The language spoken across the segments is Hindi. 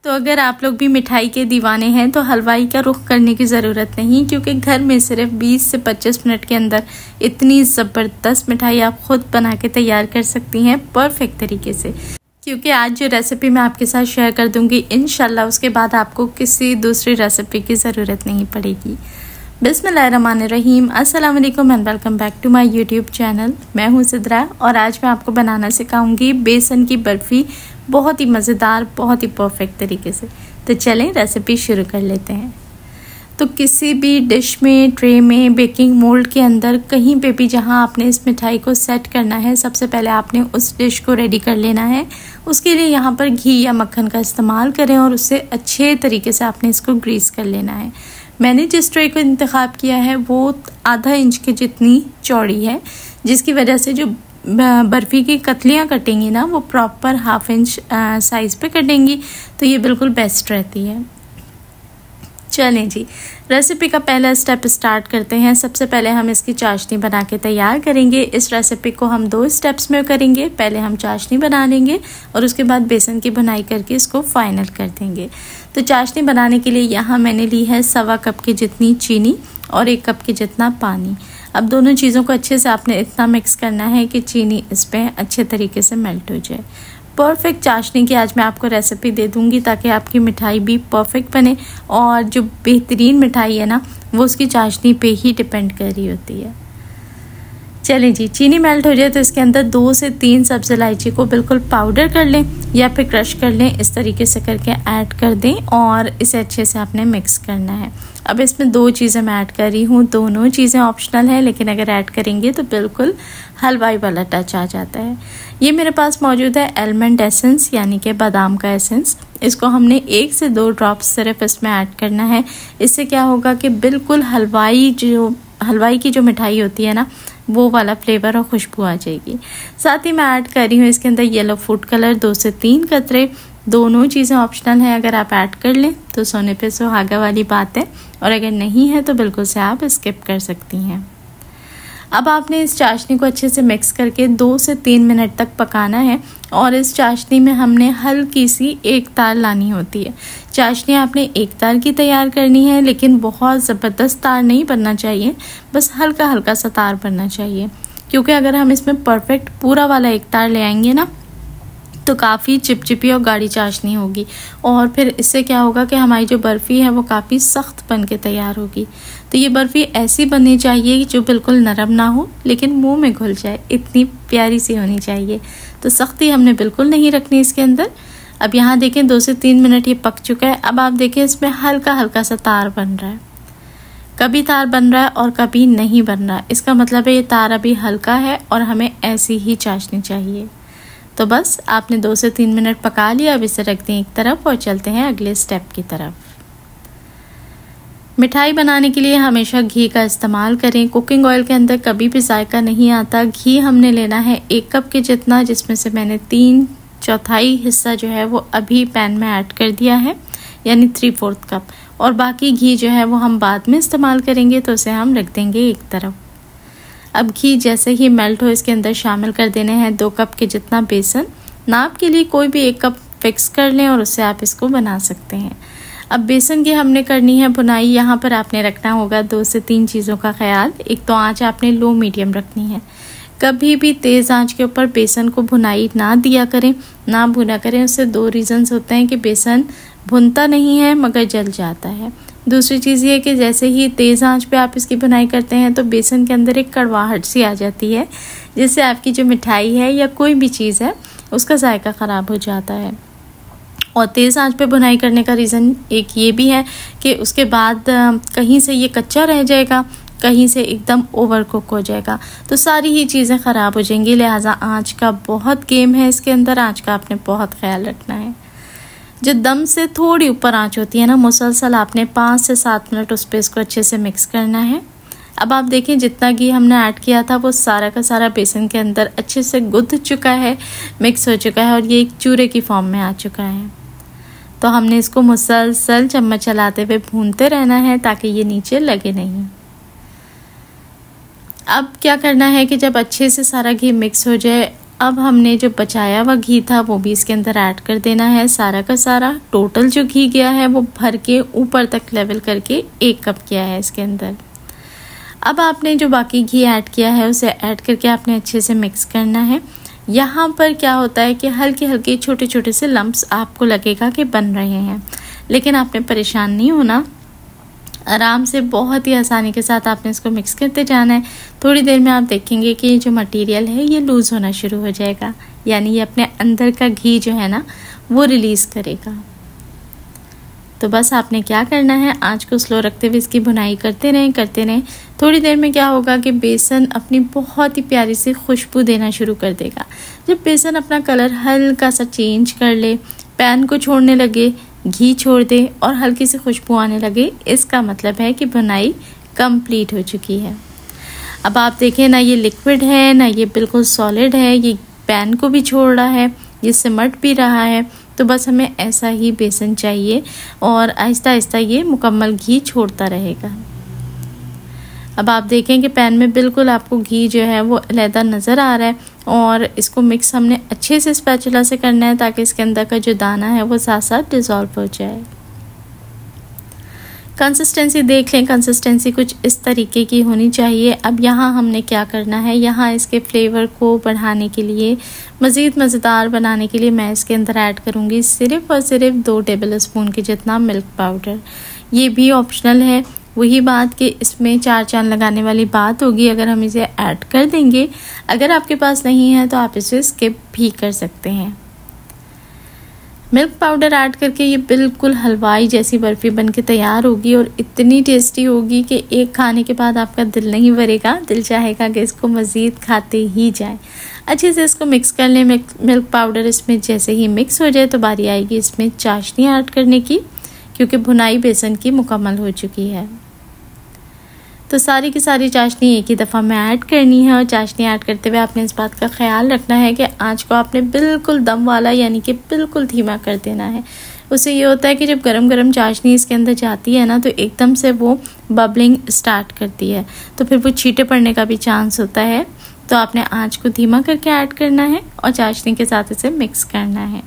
तो अगर आप लोग भी मिठाई के दीवाने हैं तो हलवाई का रुख करने की ज़रूरत नहीं, क्योंकि घर में सिर्फ 20 से 25 मिनट के अंदर इतनी ज़बरदस्त मिठाई आप खुद बना के तैयार कर सकती हैं परफेक्ट तरीके से। क्योंकि आज जो रेसिपी मैं आपके साथ शेयर कर दूंगी इंशाल्लाह उसके बाद आपको किसी दूसरी रेसिपी की ज़रूरत नहीं पड़ेगी। बिस्मिल्लाहिर्रहमानिर्रहीम, अस्सलाम वालेकुम and welcome back to my YouTube channel. मैं हूं सिद्रा और आज मैं आपको बनाना सिखाऊंगी बेसन की बर्फ़ी, बहुत ही मज़ेदार, बहुत ही परफेक्ट तरीके से। तो चलें रेसिपी शुरू कर लेते हैं। तो किसी भी डिश में, ट्रे में, बेकिंग मोल्ड के अंदर, कहीं पे भी जहां आपने इस मिठाई को सेट करना है, सबसे पहले आपने उस डिश को रेडी कर लेना है। उसके लिए यहाँ पर घी या मक्खन का इस्तेमाल करें और उससे अच्छे तरीके से आपने इसको ग्रीस कर लेना है। मैंने जिस ट्रे को इंतखाब किया है वो आधा इंच के जितनी चौड़ी है, जिसकी वजह से जो बर्फ़ी की कतलियाँ कटेंगी ना वो प्रॉपर हाफ इंच साइज़ पे कटेंगी, तो ये बिल्कुल बेस्ट रहती है। चलें जी, रेसिपी का पहला स्टेप स्टार्ट करते हैं। सबसे पहले हम इसकी चाशनी बना के तैयार करेंगे। इस रेसिपी को हम 2 स्टेप्स में करेंगे। पहले हम चाशनी बना लेंगे और उसके बाद बेसन की भुनाई करके इसको फाइनल कर देंगे। तो चाशनी बनाने के लिए यहाँ मैंने ली है 1.25 कप की जितनी चीनी और 1 कप के जितना पानी। अब दोनों चीज़ों को अच्छे से आपने इतना मिक्स करना है कि चीनी इस पर अच्छे तरीके से मेल्ट हो जाए। परफेक्ट चाशनी की आज मैं आपको रेसिपी दे दूंगी ताकि आपकी मिठाई भी परफेक्ट बने, और जो बेहतरीन मिठाई है ना वो उसकी चाशनी पे ही डिपेंड कर रही होती है। चलें जी, चीनी मेल्ट हो जाए तो इसके अंदर 2 से 3 सब्ज़ इलायची को बिल्कुल पाउडर कर लें या फिर क्रश कर लें, इस तरीके से करके ऐड कर दें और इसे अच्छे से आपने मिक्स करना है। अब इसमें 2 चीज़ें मैं ऐड कर रही हूँ, दोनों चीज़ें ऑप्शनल है, लेकिन अगर ऐड करेंगे तो बिल्कुल हलवाई वाला टच आ जाता है। ये मेरे पास मौजूद है आलमंड एसेंस, यानी कि बादाम का एसेंस। इसको हमने 1 से 2 ड्रॉप्स सिर्फ इसमें ऐड करना है। इससे क्या होगा कि बिल्कुल हलवाई की जो मिठाई होती है ना वो वाला फ्लेवर और खुशबू आ जाएगी। साथ ही मैं ऐड कर रही हूँ इसके अंदर येलो फूड कलर 2 से 3 कतरे। दोनों चीज़ें ऑप्शनल है, अगर आप ऐड कर लें तो सोने पे सुहागा वाली बात है, और अगर नहीं है तो बिल्कुल से आप स्किप कर सकती हैं। अब आपने इस चाशनी को अच्छे से मिक्स करके 2 से 3 मिनट तक पकाना है, और इस चाशनी में हमने हल्की सी एक तार लानी होती है। चाशनी आपने एक तार की तैयार करनी है, लेकिन बहुत ज़बरदस्त तार नहीं बनना चाहिए, बस हल्का हल्का सा तार बनना चाहिए, क्योंकि अगर हम इसमें परफेक्ट पूरा वाला एक तार ले आएंगे ना तो काफ़ी चिपचिपी और गाढ़ी चाशनी होगी, और फिर इससे क्या होगा कि हमारी जो बर्फ़ी है वो काफ़ी सख्त बन के तैयार होगी। तो ये बर्फ़ी ऐसी बननी चाहिए जो बिल्कुल नरम ना हो लेकिन मुंह में घुल जाए, इतनी प्यारी सी होनी चाहिए। तो सख्ती हमने बिल्कुल नहीं रखनी इसके अंदर। अब यहाँ देखें 2 से 3 मिनट ये पक चुका है। अब आप देखें इसमें हल्का हल्का सा तार बन रहा है, कभी तार बन रहा है और कभी नहीं बन रहा है। इसका मतलब है ये तार अभी हल्का है और हमें ऐसी ही चाशनी चाहिए। तो बस आपने 2 से 3 मिनट पका लिया। अब इसे रख दें एक तरफ और चलते हैं अगले स्टेप की तरफ। मिठाई बनाने के लिए हमेशा घी का इस्तेमाल करें। कुकिंग ऑयल के अंदर कभी भी जायका नहीं आता। घी हमने लेना है 1 कप के जितना, जिसमें से मैंने 3/4 हिस्सा जो है वो अभी पैन में ऐड कर दिया है, यानी 3/4 कप, और बाकी घी जो है वो हम बाद में इस्तेमाल करेंगे, तो उसे हम रख देंगे एक तरफ। अब घी जैसे ही मेल्ट हो इसके अंदर शामिल कर देने हैं 2 कप के जितना बेसन। नाप के लिए कोई भी 1 कप फिक्स कर लें और उससे आप इसको बना सकते हैं। अब बेसन की हमने करनी है भुनाई। यहाँ पर आपने रखना होगा 2 से 3 चीज़ों का ख्याल। एक तो आंच आपने लो मीडियम रखनी है। कभी भी तेज़ आंच के ऊपर बेसन को भुनाई ना दिया करें, ना भुना करें। उससे 2 रीज़न्स होते हैं कि बेसन भुनता नहीं है मगर जल जाता है। दूसरी चीज़ ये कि जैसे ही तेज़ आंच पे आप इसकी भुनाई करते हैं तो बेसन के अंदर एक कड़वाहट सी आ जाती है, जिससे आपकी जो मिठाई है या कोई भी चीज़ है उसका जायका ख़राब हो जाता है। और तेज़ आंच पे भुनाई करने का रीज़न एक ये भी है कि उसके बाद कहीं से ये कच्चा रह जाएगा, कहीं से एकदम ओवर कुक हो जाएगा, तो सारी ही चीज़ें ख़राब हो जाएंगी। लिहाजा आंच का बहुत गेम है इसके अंदर, आंच का आपने बहुत ख्याल रखना है। जो दम से थोड़ी ऊपर आंच होती है ना, मुसलसल आपने 5 से 7 मिनट उस पर इसको अच्छे से मिक्स करना है। अब आप देखें जितना घी हमने ऐड किया था वो सारा का सारा बेसन के अंदर अच्छे से गुद चुका है, मिक्स हो चुका है, और ये एक चूरे की फॉर्म में आ चुका है। तो हमने इसको मुसलसल चम्मच चलाते हुए भूनते रहना है ताकि ये नीचे लगे नहीं। अब क्या करना है कि जब अच्छे से सारा घी मिक्स हो जाए अब हमने जो बचाया हुआ घी था वो भी इसके अंदर ऐड कर देना है, सारा का सारा। टोटल जो घी गया है वो भर के ऊपर तक लेवल करके 1 कप किया है इसके अंदर। अब आपने जो बाकी घी ऐड किया है उसे ऐड करके आपने अच्छे से मिक्स करना है। यहाँ पर क्या होता है कि हल्के हल्के छोटे छोटे से लम्प्स आपको लगेगा कि बन रहे हैं, लेकिन आपने परेशान नहीं होना, आराम से बहुत ही आसानी के साथ आपने इसको मिक्स करते जाना है। थोड़ी देर में आप देखेंगे कि ये जो मटेरियल है ये लूज़ होना शुरू हो जाएगा, यानी ये अपने अंदर का घी जो है ना वो रिलीज़ करेगा। तो बस आपने क्या करना है, आंच को स्लो रखते हुए इसकी भुनाई करते रहें। थोड़ी देर में क्या होगा कि बेसन अपनी बहुत ही प्यारी सी खुशबू देना शुरू कर देगा। जब बेसन अपना कलर हल्का सा चेंज कर ले, पैन को छोड़ने लगे, घी छोड़ दे और हल्की सी खुशबू आने लगे, इसका मतलब है कि भुनाई कंप्लीट हो चुकी है। अब आप देखें ना ये लिक्विड है ना ये बिल्कुल सॉलिड है, ये पैन को भी छोड़ रहा है, ये सिमट भी रहा है। तो बस हमें ऐसा ही बेसन चाहिए और आहिस्ता आहिस्ता ये मुकम्मल घी छोड़ता रहेगा। अब आप देखें कि पैन में बिल्कुल आपको घी जो है वो अलहदा नज़र आ रहा है और इसको मिक्स हमने अच्छे से स्पैचुला से करना है ताकि इसके अंदर का जो दाना है वो साथ साथ डिज़ोल्व हो जाए। कंसिस्टेंसी देख लें, कंसिस्टेंसी कुछ इस तरीके की होनी चाहिए। अब यहाँ हमने क्या करना है, यहाँ इसके फ्लेवर को बढ़ाने के लिए, मज़ीद मज़ेदार बनाने के लिए मैं इसके अंदर ऐड करूँगी सिर्फ़ और सिर्फ 2 टेबल स्पून के जितना मिल्क पाउडर। ये भी ऑप्शनल है, वही बात कि इसमें 4 चांद लगाने वाली बात होगी अगर हम इसे ऐड कर देंगे। अगर आपके पास नहीं है तो आप इसे स्किप भी कर सकते हैं। मिल्क पाउडर ऐड करके ये बिल्कुल हलवाई जैसी बर्फ़ी बन के तैयार होगी और इतनी टेस्टी होगी कि एक खाने के बाद आपका दिल नहीं भरेगा, दिल चाहेगा कि इसको मज़ीद खाते ही जाएं। अच्छे से इसको मिक्स कर लें। मिल्क पाउडर इसमें जैसे ही मिक्स हो जाए तो बारी आएगी इसमें चाशनी ऐड करने की, क्योंकि भुनाई बेसन की मुकम्मल हो चुकी है। तो सारी की सारी चाशनी एक ही दफ़ा में ऐड करनी है और चाशनी ऐड करते हुए आपने इस बात का ख्याल रखना है कि आंच को आपने बिल्कुल दम वाला यानी कि बिल्कुल धीमा कर देना है। उससे ये होता है कि जब गरम गरम चाशनी इसके अंदर जाती है ना तो एकदम से वो बबलिंग स्टार्ट करती है, तो फिर वो छींटे पड़ने का भी चांस होता है। तो आपने आंच को धीमा करके ऐड करना है और चाशनी के साथ इसे मिक्स करना है।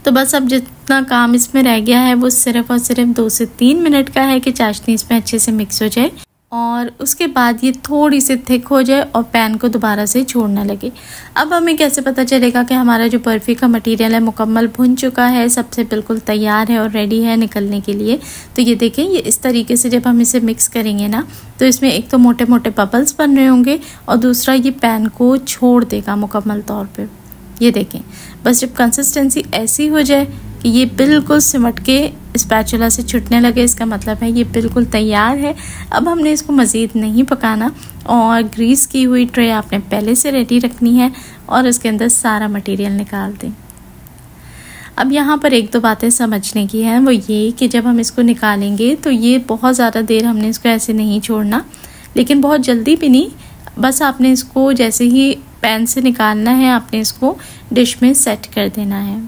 तो बस अब जितना काम इसमें रह गया है वो सिर्फ और सिर्फ 2 से 3 मिनट का है कि चाशनी इसमें अच्छे से मिक्स हो जाए और उसके बाद ये थोड़ी सी थिक हो जाए और पैन को दोबारा से छोड़ने लगे। अब हमें कैसे पता चलेगा कि हमारा जो बर्फ़ी का मटेरियल है मुकम्मल भुन चुका है, सबसे बिल्कुल तैयार है और रेडी है निकलने के लिए। तो ये देखें, ये इस तरीके से जब हम इसे मिक्स करेंगे ना तो इसमें एक तो मोटे मोटे बबल्स बन रहे होंगे और दूसरा ये पैन को छोड़ देगा मुकम्मल तौर पर। ये देखें, बस जब कंसिस्टेंसी ऐसी हो जाए कि ये बिल्कुल सिमट के स्पैचुला से छूटने लगे, इसका मतलब है ये बिल्कुल तैयार है। अब हमने इसको मज़ीद नहीं पकाना और ग्रीस की हुई ट्रे आपने पहले से रेडी रखनी है और इसके अंदर सारा मटेरियल निकाल दें। अब यहाँ पर 1-2 बातें समझने की हैं, वो ये कि जब हम इसको निकालेंगे तो ये बहुत ज़्यादा देर हमने इसको ऐसे नहीं छोड़ना, लेकिन बहुत जल्दी भी नहीं। बस आपने इसको जैसे ही पैन से निकालना है आपने इसको डिश में सेट कर देना है।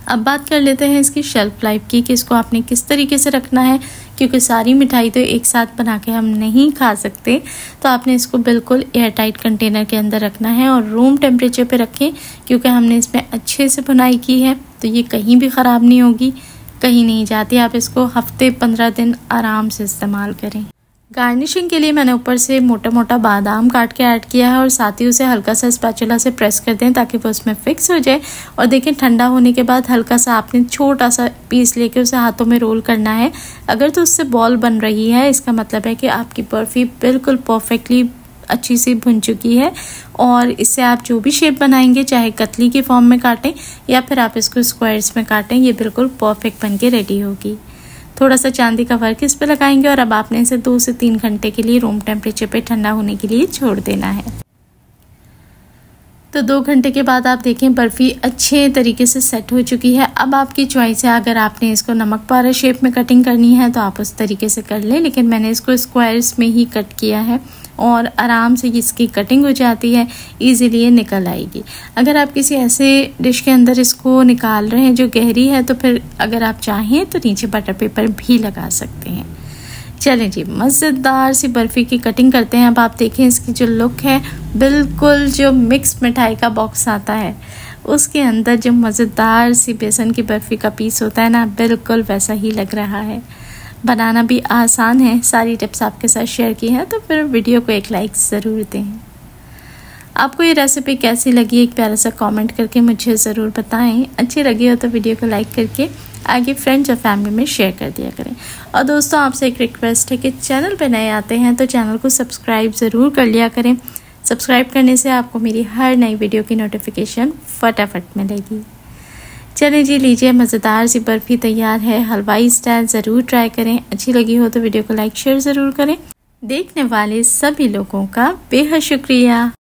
अब बात कर लेते हैं इसकी शेल्फ़ लाइफ की कि इसको आपने किस तरीके से रखना है, क्योंकि सारी मिठाई तो एक साथ बना के हम नहीं खा सकते। तो आपने इसको बिल्कुल एयर टाइट कंटेनर के अंदर रखना है और रूम टेम्परेचर पे रखें, क्योंकि हमने इसमें अच्छे से बुनाई की है तो ये कहीं भी ख़राब नहीं होगी, कहीं नहीं जाती। आप इसको हफ्ते 15 दिन आराम से इस्तेमाल करें। गार्निशिंग के लिए मैंने ऊपर से मोटा मोटा बादाम काट के ऐड किया है और साथ ही उसे हल्का सा स्पैचुला से प्रेस कर दें ताकि वो उसमें फिक्स हो जाए। और देखें, ठंडा होने के बाद हल्का सा आपने छोटा सा पीस लेके उसे हाथों में रोल करना है। अगर तो उससे बॉल बन रही है इसका मतलब है कि आपकी बर्फ़ी बिल्कुल परफेक्टली अच्छी सी भुन चुकी है और इससे आप जो भी शेप बनाएंगे, चाहे कतली के फॉर्म में काटें या फिर आप इसको स्क्वायर्स में काटें, ये बिल्कुल परफेक्ट बन के रेडी होगी। थोड़ा सा चांदी का वर्क इस पे लगाएंगे और अब आपने इसे 2 से 3 घंटे के लिए रूम टेम्परेचर पे ठंडा होने के लिए छोड़ देना है। तो 2 घंटे के बाद आप देखें बर्फ़ी अच्छे तरीके से सेट हो चुकी है। अब आपकी चॉइस है, अगर आपने इसको नमक पारा शेप में कटिंग करनी है तो आप उस तरीके से कर लें, लेकिन मैंने इसको स्क्वायर्स में ही कट किया है और आराम से इसकी कटिंग हो जाती है, इजीली ये निकल आएगी। अगर आप किसी ऐसे डिश के अंदर इसको निकाल रहे हैं जो गहरी है तो फिर अगर आप चाहें तो नीचे बटर पेपर भी लगा सकते हैं। चलें जी, मज़ेदार सी बर्फ़ी की कटिंग करते हैं। अब आप देखें इसकी जो लुक है, बिल्कुल जो मिक्स मिठाई का बॉक्स आता है उसके अंदर जो मज़ेदार सी बेसन की बर्फ़ी का पीस होता है ना, बिल्कुल वैसा ही लग रहा है। बनाना भी आसान है, सारी टिप्स आपके साथ शेयर की हैं, तो फिर वीडियो को एक लाइक ज़रूर दें। आपको ये रेसिपी कैसी लगी एक प्यारा सा कमेंट करके मुझे ज़रूर बताएं। अच्छी लगी हो तो वीडियो को लाइक करके आगे फ्रेंड्स और फैमिली में शेयर कर दिया करें। और दोस्तों, आपसे एक रिक्वेस्ट है कि चैनल पे नए आते हैं तो चैनल को सब्सक्राइब ज़रूर कर लिया करें। सब्सक्राइब करने से आपको मेरी हर नई वीडियो की नोटिफिकेशन फटाफट मिलेगी। चलें जी, लीजिए मज़ेदार सी बर्फ़ी तैयार है। हलवाई स्टाइल ज़रूर ट्राई करें। अच्छी लगी हो तो वीडियो को लाइक शेयर ज़रूर करें। देखने वाले सभी लोगों का बेहद शुक्रिया।